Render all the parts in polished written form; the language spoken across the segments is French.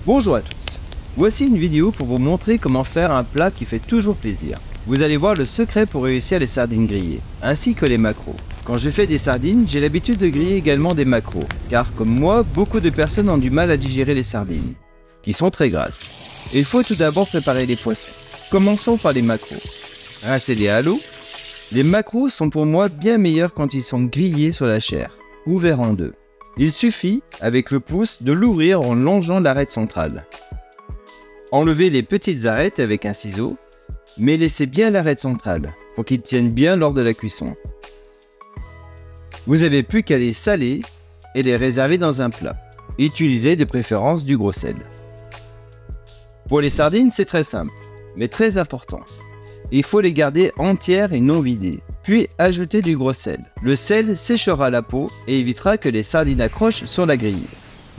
Bonjour à tous, voici une vidéo pour vous montrer comment faire un plat qui fait toujours plaisir. Vous allez voir le secret pour réussir les sardines grillées, ainsi que les maquereaux. Quand je fais des sardines, j'ai l'habitude de griller également des maquereaux, car comme moi, beaucoup de personnes ont du mal à digérer les sardines, qui sont très grasses. Il faut tout d'abord préparer les poissons. Commençons par les maquereaux. Rincez-les à l'eau. Les maquereaux sont pour moi bien meilleurs quand ils sont grillés sur la chair, ouverts en deux. Il suffit, avec le pouce, de l'ouvrir en longeant l'arête centrale. Enlevez les petites arêtes avec un ciseau, mais laissez bien l'arête centrale, pour qu'ils tiennent bien lors de la cuisson. Vous n'avez plus qu'à les saler et les réserver dans un plat. Utilisez de préférence du gros sel. Pour les sardines, c'est très simple, mais très important. Il faut les garder entières et non vidées, puis ajouter du gros sel. Le sel séchera la peau et évitera que les sardines accrochent sur la grille.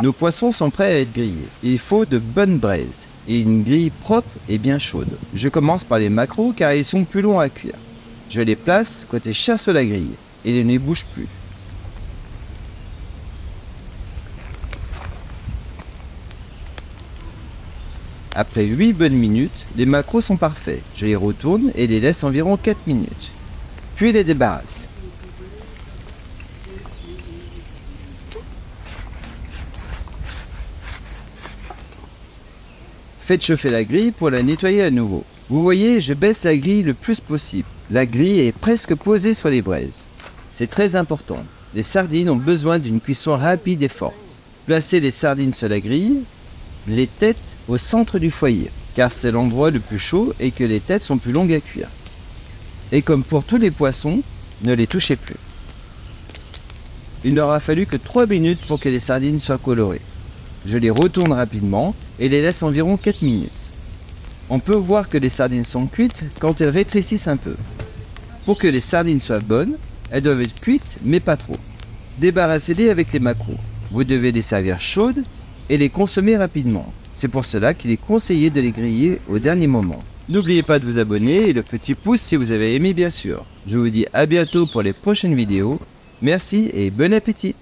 Nos poissons sont prêts à être grillés. Il faut de bonnes braises et une grille propre et bien chaude. Je commence par les maquereaux car ils sont plus longs à cuire. Je les place côté chair sur la grille et ils ne bougent plus. Après 8 bonnes minutes, les maquereaux sont parfaits. Je les retourne et les laisse environ 4 minutes. Puis les débarrasse. Faites chauffer la grille pour la nettoyer à nouveau. Vous voyez, je baisse la grille le plus possible. La grille est presque posée sur les braises. C'est très important. Les sardines ont besoin d'une cuisson rapide et forte. Placez les sardines sur la grille, les têtes au centre du foyer, car c'est l'endroit le plus chaud et que les têtes sont plus longues à cuire. Et comme pour tous les poissons, ne les touchez plus. Il n'aura fallu que 3 minutes pour que les sardines soient colorées. Je les retourne rapidement et les laisse environ 4 minutes. On peut voir que les sardines sont cuites quand elles rétrécissent un peu. Pour que les sardines soient bonnes, elles doivent être cuites mais pas trop. Débarrassez-les avec les maquereaux. Vous devez les servir chaudes et les consommer rapidement. C'est pour cela qu'il est conseillé de les griller au dernier moment. N'oubliez pas de vous abonner et le petit pouce si vous avez aimé bien sûr. Je vous dis à bientôt pour les prochaines vidéos. Merci et bon appétit!